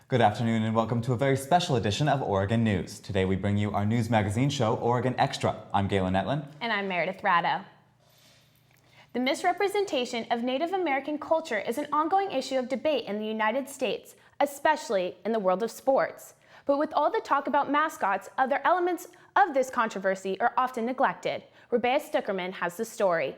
Good afternoon and welcome to a very special edition of Oregon News. Today we bring you our news magazine show, Oregon Extra. I'm Galen Etlin. And I'm Meredith Ratto. The misrepresentation of Native American culture is an ongoing issue of debate in the United States, especially in the world of sports. But with all the talk about mascots, other elements of this controversy are often neglected. Rebecca Stuckerman has the story.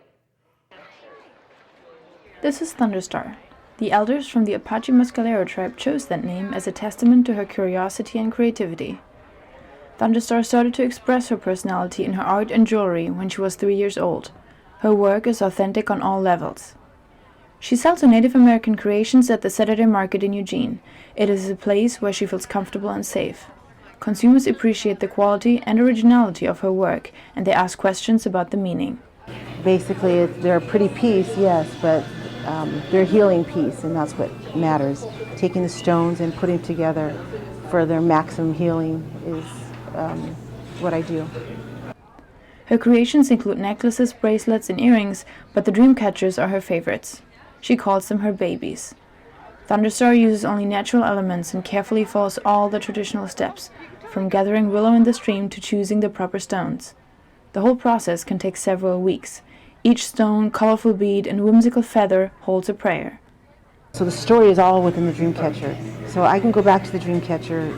This is Thunderstar. The elders from the Apache Mescalero tribe chose that name as a testament to her curiosity and creativity. Thunderstar started to express her personality in her art and jewelry when she was 3 years old. Her work is authentic on all levels. She sells her Native American creations at the Saturday Market in Eugene. It is a place where she feels comfortable and safe. Consumers appreciate the quality and originality of her work, and they ask questions about the meaning. Basically, they're a pretty piece, yes, but they're a healing piece, and that's what matters. Taking the stones and putting together for their maximum healing is what I do. Her creations include necklaces, bracelets, and earrings, but the dream catchers are her favorites. She calls them her babies. Thunderstar uses only natural elements and carefully follows all the traditional steps, from gathering willow in the stream to choosing the proper stones. The whole process can take several weeks. Each stone, colorful bead, and whimsical feather holds a prayer. So the story is all within the dream catcher. So I can go back to the dream catcher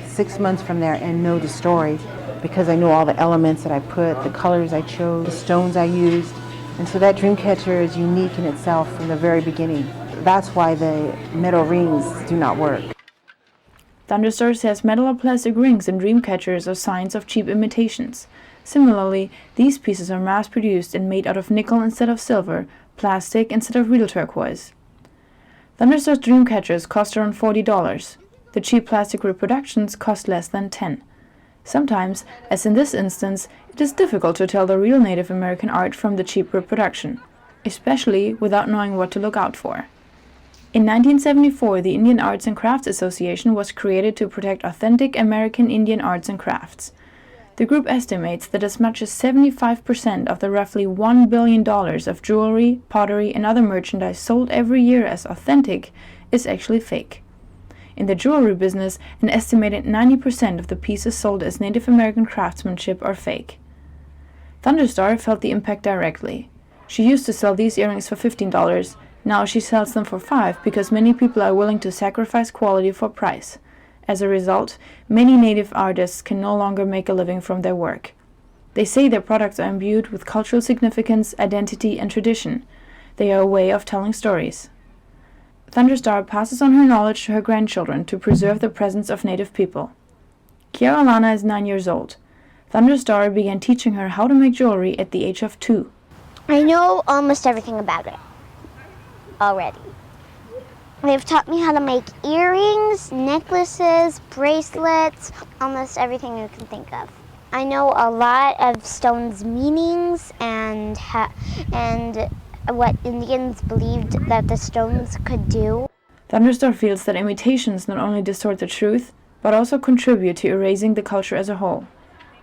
6 months from there and know the story because I know all the elements that I put, the colors I chose, the stones I used. And so that dream catcher is unique in itself from the very beginning. That's why the metal rings do not work. Thunderstar says metal or plastic rings and dream catchers are signs of cheap imitations. Similarly, these pieces are mass-produced and made out of nickel instead of silver, plastic instead of real turquoise. Thunderstar's dream catchers cost around $40. The cheap plastic reproductions cost less than $10. Sometimes, as in this instance, it is difficult to tell the real Native American art from the cheap reproduction, especially without knowing what to look out for. In 1974, the Indian Arts and Crafts Association was created to protect authentic American Indian arts and crafts. The group estimates that as much as 75% of the roughly $1 billion of jewelry, pottery, and other merchandise sold every year as authentic is actually fake. In the jewelry business, an estimated 90% of the pieces sold as Native American craftsmanship are fake. Thunderstar felt the impact directly. She used to sell these earrings for $15. Now she sells them for $5 because many people are willing to sacrifice quality for price. As a result, many Native artists can no longer make a living from their work. They say their products are imbued with cultural significance, identity, and tradition. They are a way of telling stories. Thunderstar passes on her knowledge to her grandchildren to preserve the presence of Native people. Kiara Lana is 9 years old. Thunderstar began teaching her how to make jewelry at the age of 2. I know almost everything about it already. They've taught me how to make earrings, necklaces, bracelets, almost everything you can think of. I know a lot of stones' meanings and what Indians believed that the stones could do. Thunderstar feels that imitations not only distort the truth, but also contribute to erasing the culture as a whole.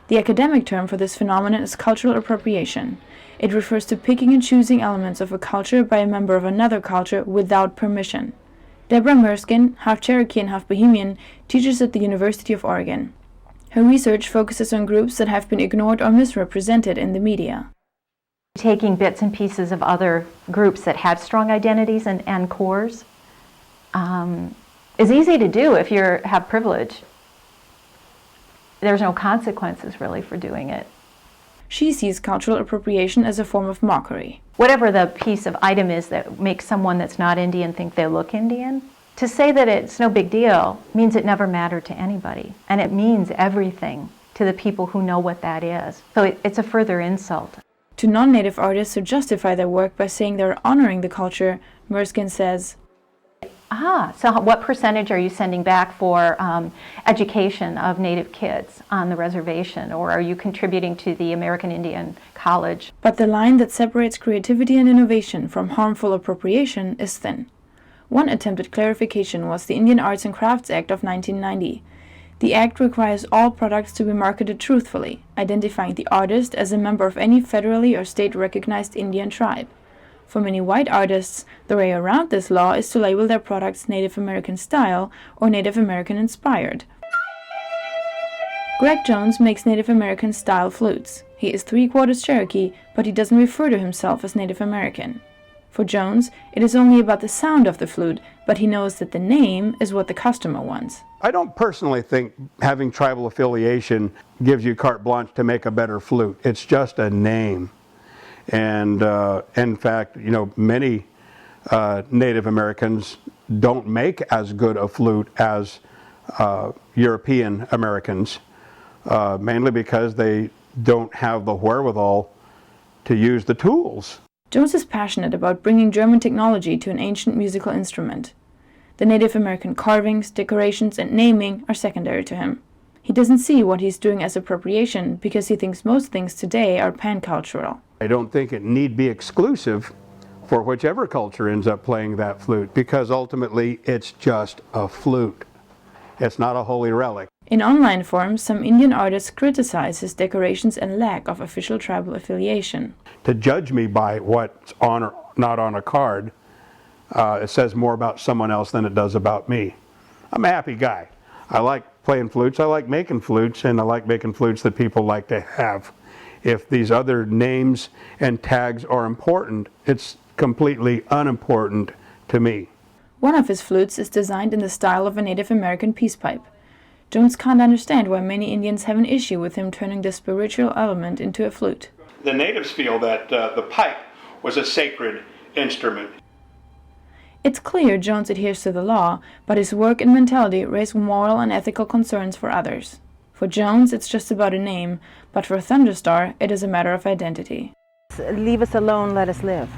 The academic term for this phenomenon is cultural appropriation. It refers to picking and choosing elements of a culture by a member of another culture without permission. Deborah Merskin, half Cherokee and half Bohemian, teaches at the University of Oregon. Her research focuses on groups that have been ignored or misrepresented in the media. Taking bits and pieces of other groups that have strong identities and cores is easy to do if you have privilege. There's no consequences really for doing it. She sees cultural appropriation as a form of mockery. Whatever the piece of item is that makes someone that's not Indian think they look Indian, to say that it's no big deal means it never mattered to anybody. And it means everything to the people who know what that is. So it's a further insult. To non-Native artists who justify their work by saying they're honoring the culture, Merskin says, so what percentage are you sending back for education of Native kids on the reservation, or are you contributing to the American Indian College? But the line that separates creativity and innovation from harmful appropriation is thin. One attempted clarification was the Indian Arts and Crafts Act of 1990. The act requires all products to be marketed truthfully, identifying the artist as a member of any federally or state-recognized Indian tribe. For many white artists, the way around this law is to label their products Native American style or Native American inspired. Greg Jones makes Native American style flutes. He is 3/4 Cherokee, but he doesn't refer to himself as Native American. For Jones, it is only about the sound of the flute, but he knows that the name is what the customer wants. I don't personally think having tribal affiliation gives you carte blanche to make a better flute. It's just a name. And in fact, many Native Americans don't make as good a flute as European Americans, mainly because they don't have the wherewithal to use the tools. Jones is passionate about bringing German technology to an ancient musical instrument. The Native American carvings, decorations, and naming are secondary to him. He doesn't see what he's doing as appropriation because he thinks most things today are pan-cultural. I don't think it need be exclusive for whichever culture ends up playing that flute, because ultimately it's just a flute. It's not a holy relic. In online forums, some Indian artists criticize his decorations and lack of official tribal affiliation. To judge me by what's on or not on a card, it says more about someone else than it does about me. I'm a happy guy. I like playing flutes, I like making flutes, and I like making flutes that people like to have. If these other names and tags are important, it's completely unimportant to me. One of his flutes is designed in the style of a Native American peace pipe. Jones can't understand why many Indians have an issue with him turning this spiritual element into a flute. The natives feel that the pipe was a sacred instrument. It's clear Jones adheres to the law, but his work and mentality raise moral and ethical concerns for others. For Jones, it's just about a name, but for Thunderstar, it is a matter of identity. Leave us alone, let us live.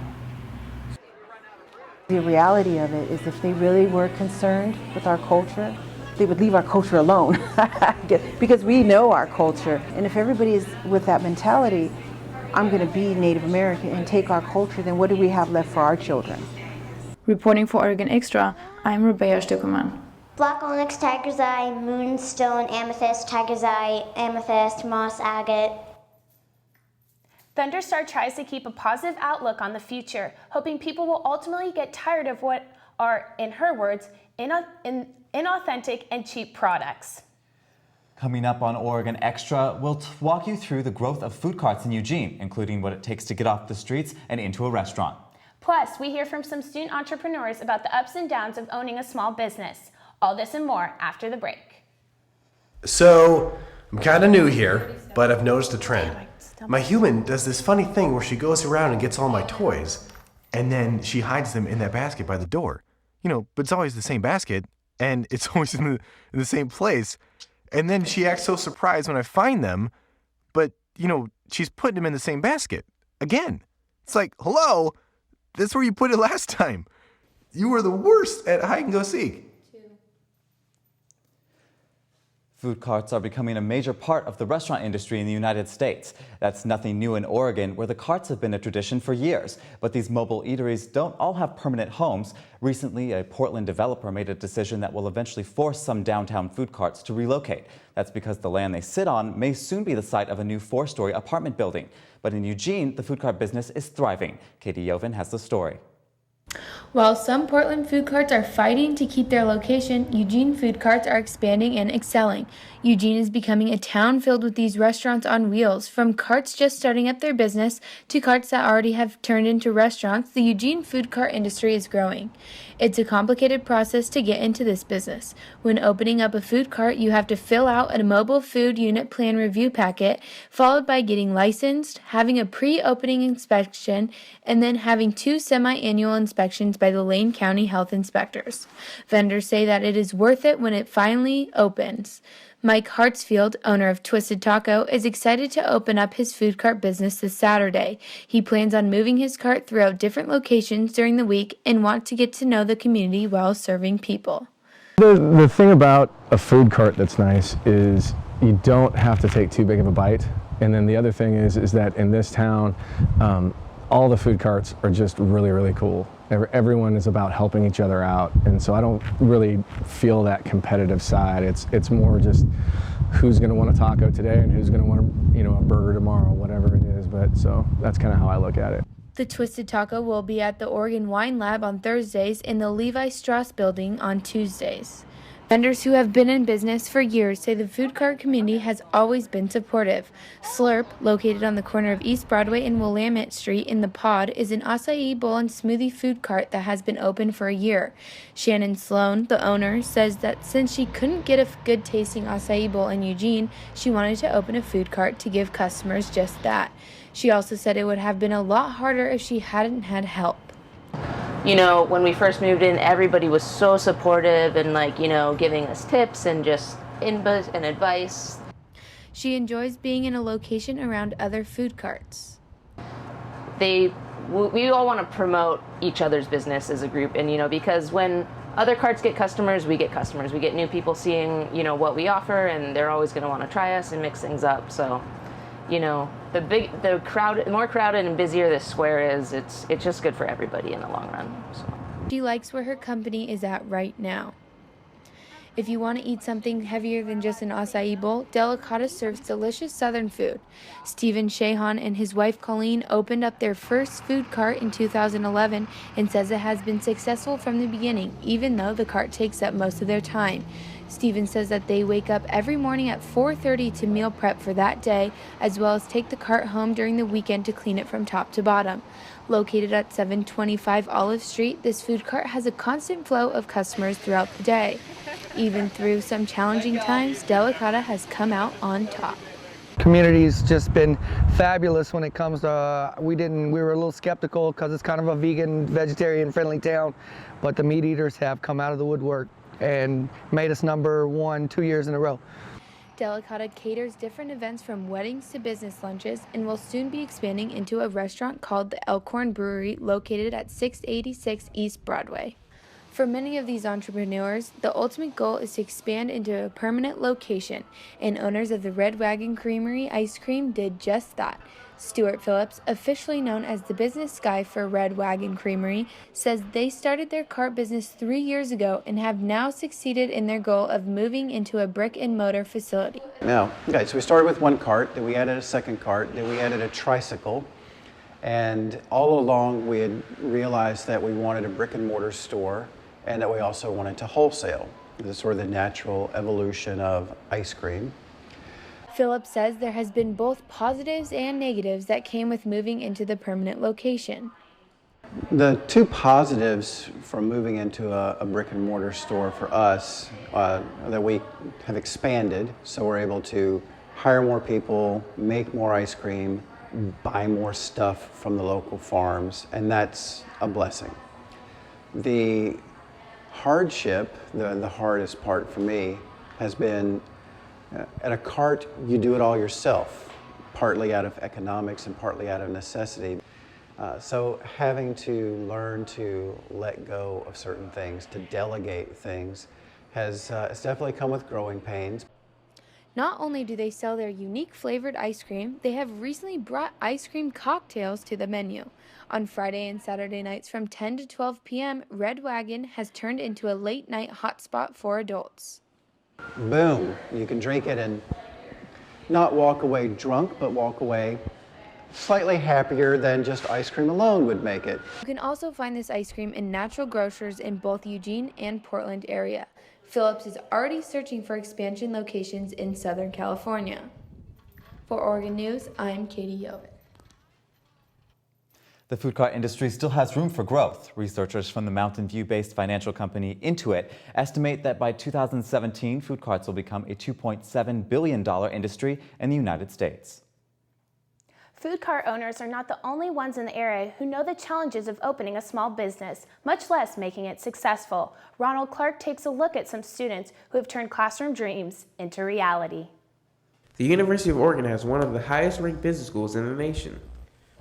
The reality of it is if they really were concerned with our culture, they would leave our culture alone because we know our culture. And if everybody is with that mentality, I'm going to be Native American and take our culture, then what do we have left for our children? Reporting for Oregon Extra, I'm Rebecca Stuckerman. Black onyx, tiger's eye, moonstone, amethyst, tiger's eye, amethyst, moss agate. Thunderstar tries to keep a positive outlook on the future, hoping people will ultimately get tired of what are, in her words, inauthentic and cheap products. Coming up on Oregon Extra, we'll walk you through the growth of food carts in Eugene, including what it takes to get off the streets and into a restaurant. Plus, we hear from some student entrepreneurs about the ups and downs of owning a small business. All this and more after the break. So, I'm kind of new here, but I've noticed a trend. My human does this funny thing where she goes around and gets all my toys, and then she hides them in that basket by the door. But it's always the same basket, and it's always in the same place. And then she acts so surprised when I find them, but, she's putting them in the same basket. Again. It's like, hello, that's where you put it last time. You were the worst at hide and go seek. Food carts are becoming a major part of the restaurant industry in the United States. That's nothing new in Oregon, where the carts have been a tradition for years. But these mobile eateries don't all have permanent homes. Recently, a Portland developer made a decision that will eventually force some downtown food carts to relocate. That's because the land they sit on may soon be the site of a new 4-story apartment building. But in Eugene, the food cart business is thriving. Katie Yovan has the story. While some Portland food carts are fighting to keep their location, Eugene food carts are expanding and excelling. Eugene is becoming a town filled with these restaurants on wheels. From carts just starting up their business to carts that already have turned into restaurants, the Eugene food cart industry is growing. It's a complicated process to get into this business. When opening up a food cart, you have to fill out a mobile food unit plan review packet, followed by getting licensed, having a pre-opening inspection, and then having 2 semi-annual inspections by the Lane County health inspectors. Vendors say that it is worth it when it finally opens. Mike Hartsfield, owner of Twisted Taco, is excited to open up his food cart business this Saturday. He plans on moving his cart throughout different locations during the week and wants to get to know the community while serving people. The thing about a food cart that's nice is you don't have to take too big of a bite. And then the other thing is that in this town, all the food carts are just really, really cool. Everyone is about helping each other out, and so I don't really feel that competitive side. It's more just who's going to want a taco today and who's going to want a burger tomorrow, whatever it is. But so that's kind of how I look at it. The Twisted Taco will be at the Oregon Wine Lab on Thursdays and the Levi Strauss Building on Tuesdays. Vendors who have been in business for years say the food cart community has always been supportive. Slurp, located on the corner of East Broadway and Willamette Street in the Pod, is an acai bowl and smoothie food cart that has been open for a year. Shannon Sloan, the owner, says that since she couldn't get a good tasting acai bowl in Eugene, she wanted to open a food cart to give customers just that. She also said it would have been a lot harder if she hadn't had help. You know, when we first moved in, everybody was so supportive and giving us tips and just input and advice. She enjoys being in a location around other food carts. We all want to promote each other's business as a group, and because when other carts get customers, we get customers. We get new people seeing, what we offer, and they're always going to want to try us and mix things up. So, the more crowded and busier this square is, it's just good for everybody in the long run. So. She likes where her company is at right now. If you want to eat something heavier than just an acai bowl, Delicata serves delicious Southern food. Stephen Shahan and his wife Colleen opened up their first food cart in 2011 and says it has been successful from the beginning, even though the cart takes up most of their time. Stephen says that they wake up every morning at 4:30 to meal prep for that day, as well as take the cart home during the weekend to clean it from top to bottom. Located at 725 Olive Street, this food cart has a constant flow of customers throughout the day. Even through some challenging times, Delicata has come out on top. Community's just been fabulous when it comes to, we were a little skeptical because it's kind of a vegan, vegetarian friendly town, but the meat eaters have come out of the woodwork and made us number 1 2 years in a row. Delicata caters different events from weddings to business lunches and will soon be expanding into a restaurant called the Elkhorn Brewery located at 686 East Broadway. For many of these entrepreneurs, the ultimate goal is to expand into a permanent location, and owners of the Red Wagon Creamery ice cream did just that. Stuart Phillips, officially known as the business guy for Red Wagon Creamery, says they started their cart business 3 years ago and have now succeeded in their goal of moving into a brick and mortar facility. So we started with 1 cart, then we added a 2nd cart, then we added a tricycle, and all along we had realized that we wanted a brick and mortar store and that we also wanted to wholesale. This is sort of the natural evolution of ice cream. Phillips says there has been both positives and negatives that came with moving into the permanent location. The 2 positives from moving into a brick and mortar store for us that we have expanded, so we're able to hire more people, make more ice cream, buy more stuff from the local farms, and that's a blessing. The hardship, the hardest part for me, has been at a cart, you do it all yourself, partly out of economics and partly out of necessity. So having to learn to let go of certain things, to delegate things, has definitely come with growing pains. Not only do they sell their unique flavored ice cream, they have recently brought ice cream cocktails to the menu. On Friday and Saturday nights from 10 to 12 p.m., Red Wagon has turned into a late night hotspot for adults. Boom, you can drink it and not walk away drunk, but walk away slightly happier than just ice cream alone would make it. You can also find this ice cream in natural grocers in both Eugene and Portland area. Phillips is already searching for expansion locations in Southern California. For Oregon News, I'm Katie Yovitt. The food cart industry still has room for growth. Researchers from the Mountain View-based financial company Intuit estimate that by 2017, food carts will become a $2.7 billion industry in the United States. Food cart owners are not the only ones in the area who know the challenges of opening a small business, much less making it successful. Ronald Clark takes a look at some students who have turned classroom dreams into reality. The University of Oregon has one of the highest ranked business schools in the nation.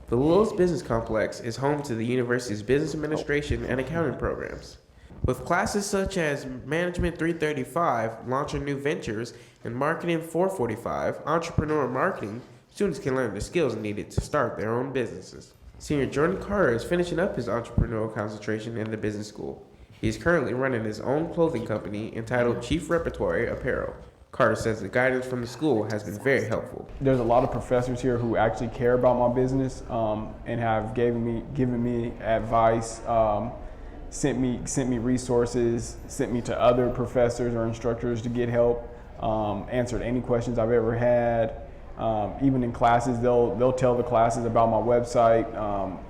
The Lillis Business Complex is home to the university's business administration and accounting programs. With classes such as Management 335, Launching New Ventures, and Marketing 445, Entrepreneur Marketing, students can learn the skills needed to start their own businesses. Senior Jordan Carter is finishing up his entrepreneurial concentration in the business school. He is currently running his own clothing company entitled Chief Repertory Apparel. Carter says the guidance from the school has been very helpful. There's a lot of professors here who actually care about my business and have given me advice, sent me resources, sent me to other professors or instructors to get help, answered any questions I've ever had. Even in classes, they'll tell the classes about my website.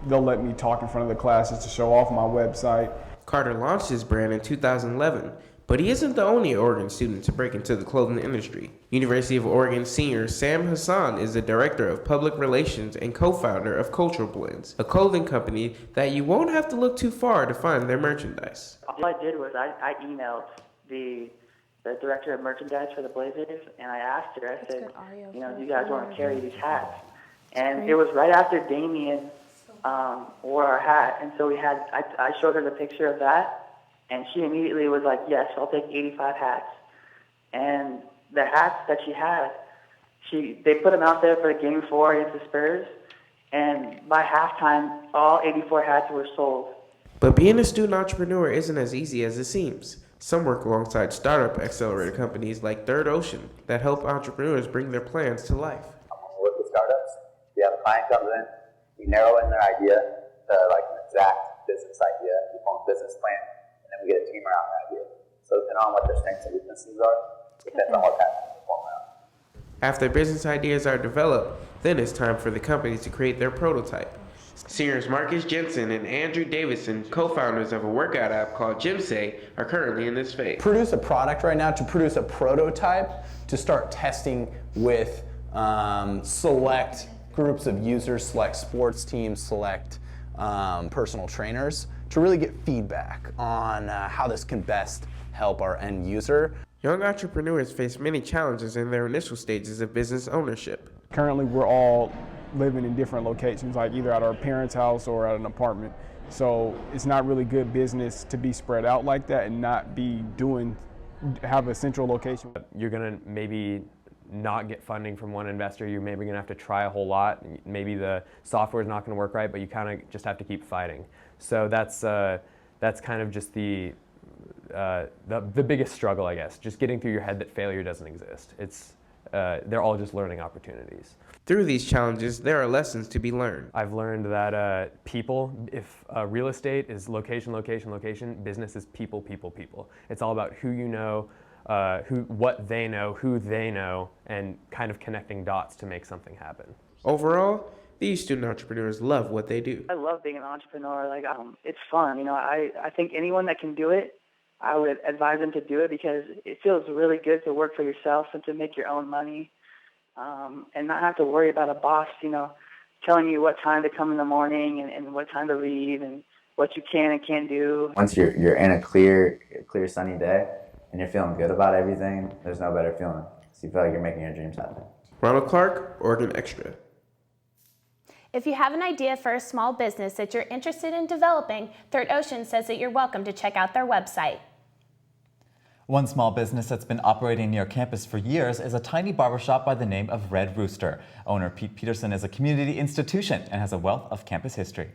They'll let me talk in front of the classes to show off my website. Carter launched his brand in 2011. But he isn't the only Oregon student to break into the clothing industry. University of Oregon senior Sam Hassan is the director of public relations and co-founder of Cultural Blends, a clothing company that you won't have to look too far to find their merchandise. All I did was I emailed the director of merchandise for the Blazers, and I asked her, I said, do you guys want to carry these hats? And it was right after Damien wore our hat, and so I showed her the picture of that. And she immediately was like, yes, I'll take 85 hats. And the hats that she had, they put them out there for Game 4 against the Spurs. And by halftime, all 84 hats were sold. But being a student entrepreneur isn't as easy as it seems. Some work alongside startup accelerator companies like Third Ocean that help entrepreneurs bring their plans to life. We work with startups. We have a client comes in, we narrow in their idea to like an exact business idea, we form a business plan. And we get a team around that idea. So depending on what their strengths and weaknesses are, depends on what pattern we form around. After business ideas are developed, then it's time for the company to create their prototype. Seniors Marcus Jensen and Andrew Davidson, co-founders of a workout app called Gymsay, are currently in this phase. Produce a product right now, to produce a prototype, to start testing with select groups of users, select sports teams, select personal trainers, to really get feedback on how this can best help our end user. Young entrepreneurs face many challenges in their initial stages of business ownership. Currently, we're all living in different locations, like either at our parents' house or at an apartment. So it's not really good business to be spread out like that and not have a central location. You're gonna maybe not get funding from one investor. You're maybe gonna have to try a whole lot. Maybe the software is not gonna work right, but you kind of just have to keep fighting. So that's kind of just the biggest struggle, I guess. Just getting through your head that failure doesn't exist. They're all just learning opportunities. Through these challenges, there are lessons to be learned. I've learned that if real estate is location, location, location, business is people, people, people. It's all about who you know, what they know, who they know, and kind of connecting dots to make something happen. Overall, these student entrepreneurs love what they do. I love being an entrepreneur. It's fun. I think anyone that can do it, I would advise them to do it because it feels really good to work for yourself and to make your own money, and not have to worry about a boss, telling you what time to come in the morning and what time to leave and what you can and can't do. Once you're in a clear sunny day and you're feeling good about everything, there's no better feeling. So you feel like you're making your dreams happen. Ronald Clark, Oregon Extra. If you have an idea for a small business that you're interested in developing, Third Ocean says that you're welcome to check out their website. One small business that's been operating near campus for years is a tiny barbershop by the name of Red Rooster. Owner Pete Peterson is a community institution and has a wealth of campus history.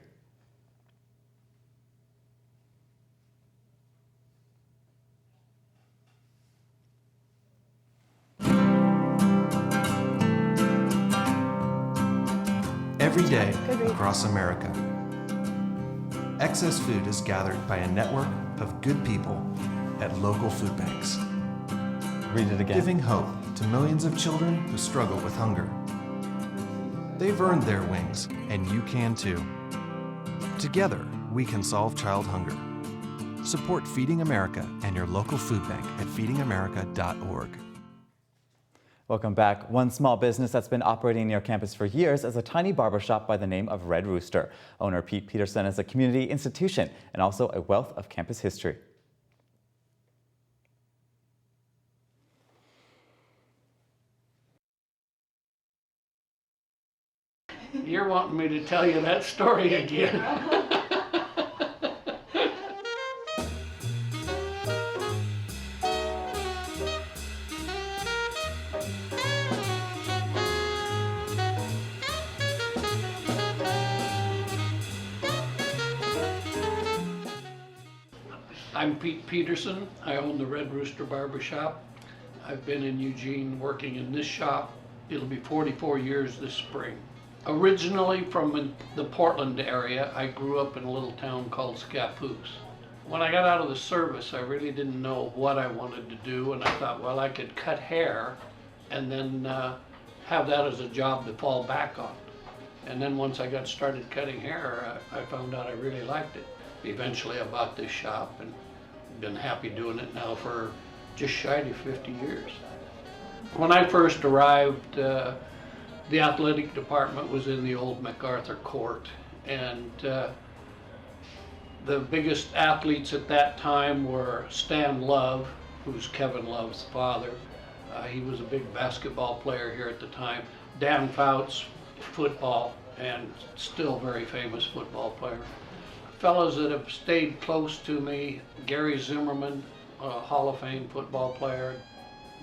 Every day across America, excess food is gathered by a network of good people at local food banks. Read it again. Giving hope to millions of children who struggle with hunger. They've earned their wings, and you can too. Together, we can solve child hunger. Support Feeding America and your local food bank at feedingamerica.org. Welcome back. One small business that's been operating near campus for years is a tiny barbershop by the name of Red Rooster. Owner Pete Peterson is a community institution and also a wealth of campus history. You're wanting me to tell you that story again. I'm Pete Peterson. I own the Red Rooster Barbershop. I've been in Eugene working in this shop. It'll be 44 years this spring. Originally from the Portland area, I grew up in a little town called Scappoose. When I got out of the service, I really didn't know what I wanted to do, and I thought, well, I could cut hair and then have that as a job to fall back on. And then once I got started cutting hair, I found out I really liked it. Eventually I bought this shop and been happy doing it now for just shy of 50 years. When I first arrived, the athletic department was in the old MacArthur Court, and the biggest athletes at that time were Stan Love, who's Kevin Love's father. He was a big basketball player here at the time. Dan Fouts, football, and still very famous football player. Fellows that have stayed close to me, Gary Zimmerman, a Hall of Fame football player.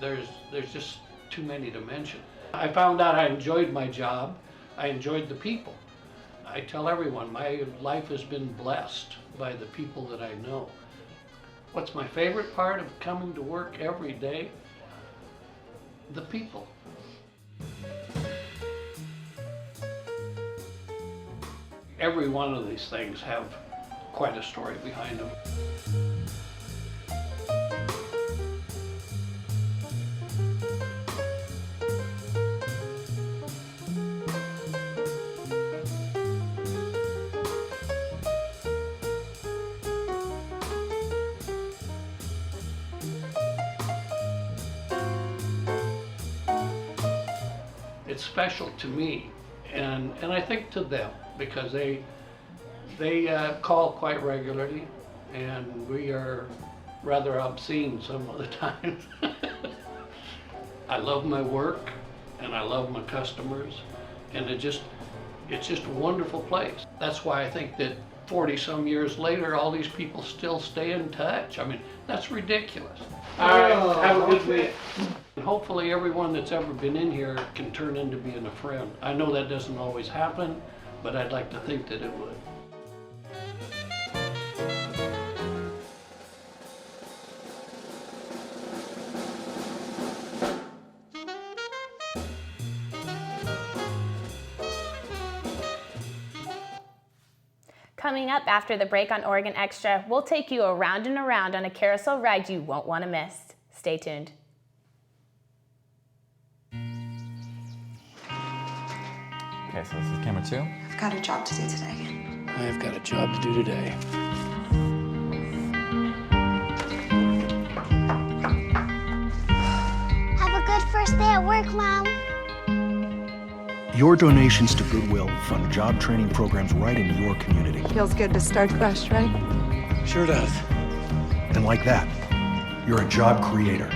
There's just too many to mention. I found out I enjoyed my job. I enjoyed the people. I tell everyone my life has been blessed by the people that I know. What's my favorite part of coming to work every day? The people. Every one of these things have quite a story behind them. It's special to me, and I think to them, because they call quite regularly, and we are rather obscene some of the times. I love my work, and I love my customers, and it's just a wonderful place. That's why I think that 40-some years later, all these people still stay in touch. I mean, that's ridiculous. All right, have a good week. Hopefully everyone that's ever been in here can turn into being a friend. I know that doesn't always happen, but I'd like to think that it would. Coming up after the break on Oregon Extra, we'll take you around and around on a carousel ride you won't want to miss. Stay tuned. Okay, so this is camera 2. I've got a job to do today. I've got a job to do today. Have a good first day at work, Mom. Your donations to Goodwill fund job training programs right in your community. Feels good to start fresh, right? Sure does. And like that, you're a job creator.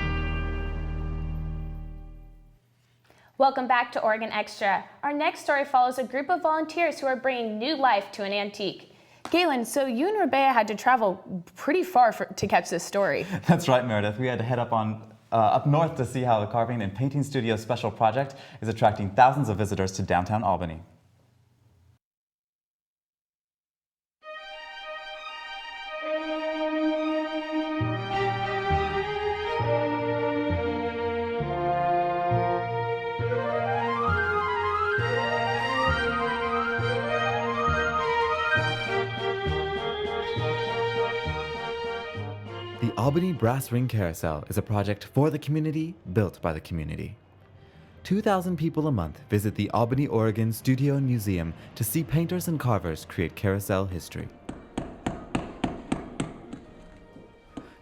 Welcome back to Oregon Extra. Our next story follows a group of volunteers who are bringing new life to an antique. Galen, so you and Rebecca had to travel pretty far to catch this story. That's right, Meredith. We had to head up north to see how the Carving and Painting Studio special project is attracting thousands of visitors to downtown Albany. The Albany Brass Ring Carousel is a project for the community, built by the community. 2,000 people a month visit the Albany, Oregon Studio and Museum to see painters and carvers create carousel history.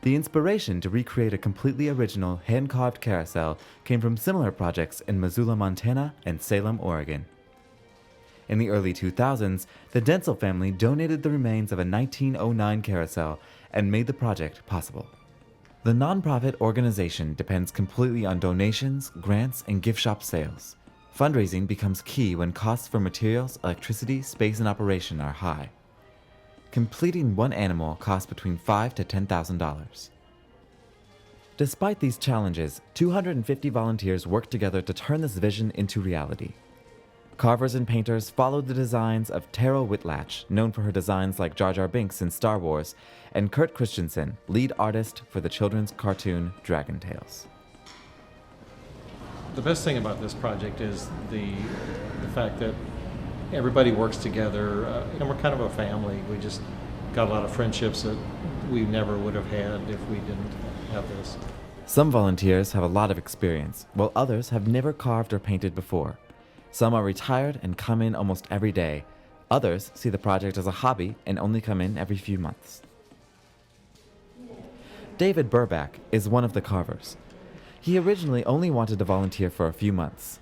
The inspiration to recreate a completely original hand-carved carousel came from similar projects in Missoula, Montana and Salem, Oregon. In the early 2000s, the Dentzel family donated the remains of a 1909 carousel and made the project possible. The nonprofit organization depends completely on donations, grants, and gift shop sales. Fundraising becomes key when costs for materials, electricity, space, and operation are high. Completing one animal costs between $5,000 to $10,000. Despite these challenges, 250 volunteers worked together to turn this vision into reality. Carvers and painters followed the designs of Tara Whitlatch, known for her designs like Jar Jar Binks in Star Wars, and Kurt Christensen, lead artist for the children's cartoon Dragon Tales. The best thing about this project is the fact that everybody works together, and we're kind of a family. We just got a lot of friendships that we never would have had if we didn't have this. Some volunteers have a lot of experience, while others have never carved or painted before. Some are retired and come in almost every day. Others see the project as a hobby and only come in every few months. David Burback is one of the carvers. He originally only wanted to volunteer for a few months.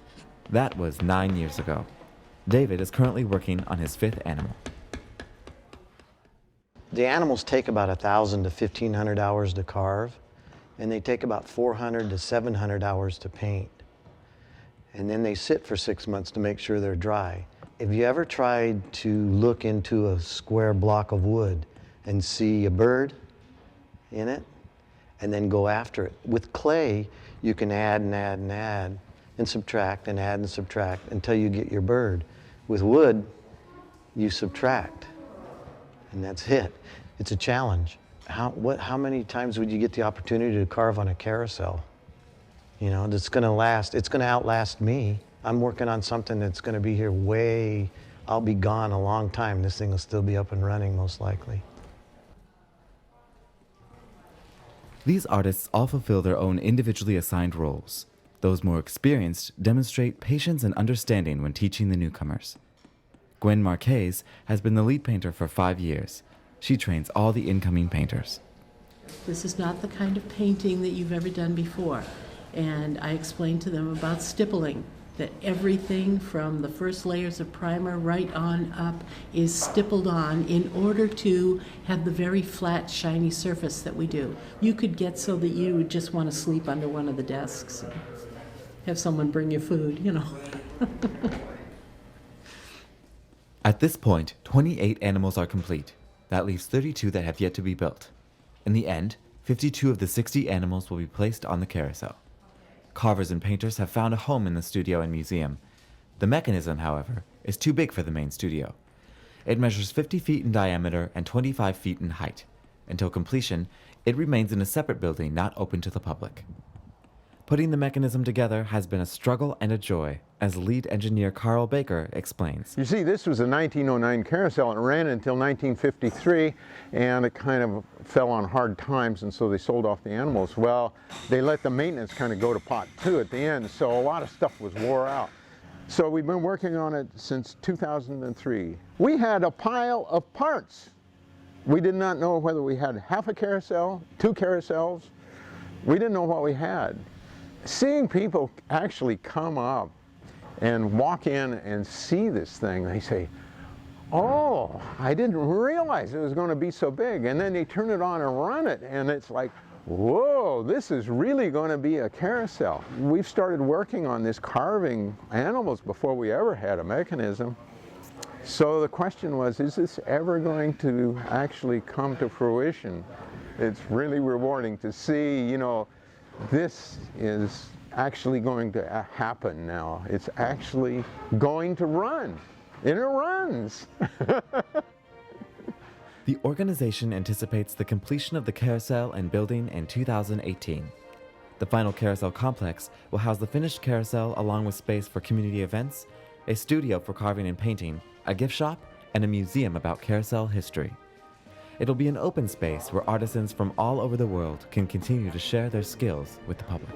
That was 9 years ago. David is currently working on his 5th animal. The animals take about 1,000 to 1,500 hours to carve, and they take about 400 to 700 hours to paint. And then they sit for 6 months to make sure they're dry. Have you ever tried to look into a square block of wood and see a bird in it, and then go after it? With clay, you can add and add and add, and subtract and add and subtract until you get your bird. With wood, you subtract, and that's it. It's a challenge. How many times would you get the opportunity to carve on a carousel? You know, that's gonna last, it's gonna outlast me. I'm working on something that's gonna be here I'll be gone a long time. This thing will still be up and running, most likely. These artists all fulfill their own individually assigned roles. Those more experienced demonstrate patience and understanding when teaching the newcomers. Gwen Marquez has been the lead painter for 5 years. She trains all the incoming painters. This is not the kind of painting that you've ever done before. And I explained to them about stippling, that everything from the first layers of primer right on up is stippled on in order to have the very flat, shiny surface that we do. You could get so that you would just want to sleep under one of the desks and have someone bring you food, you know. At this point, 28 animals are complete. That leaves 32 that have yet to be built. In the end, 52 of the 60 animals will be placed on the carousel. Carvers and painters have found a home in the studio and museum. The mechanism, however, is too big for the main studio. It measures 50 feet in diameter and 25 feet in height. Until completion, it remains in a separate building not open to the public. Putting the mechanism together has been a struggle and a joy, as lead engineer Carl Baker explains. You see, this was a 1909 carousel, and it ran until 1953, and it kind of fell on hard times, and so they sold off the animals. Well, they let the maintenance kind of go to pot too at the end, so a lot of stuff was wore out. So we've been working on it since 2003. We had a pile of parts. We did not know whether we had half a carousel, 2 carousels. We didn't know what we had. Seeing people actually come up and walk in and see this thing, they say, oh, I didn't realize it was going to be so big. And then they turn it on and run it, and it's like, whoa, this is really going to be a carousel. We've started working on this carving animals before we ever had a mechanism. So the question was, is this ever going to actually come to fruition? It's really rewarding to see, you know, this is actually going to happen now. It's actually going to run, and it runs. The organization anticipates the completion of the carousel and building in 2018. The final carousel complex will house the finished carousel along with space for community events, a studio for carving and painting, a gift shop, and a museum about carousel history. It'll be an open space where artisans from all over the world can continue to share their skills with the public.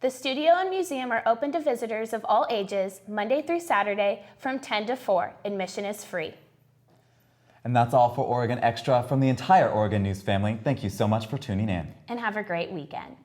The studio and museum are open to visitors of all ages, Monday through Saturday from 10 to 4. Admission is free. And that's all for Oregon Extra from the entire Oregon News family. Thank you so much for tuning in. And have a great weekend.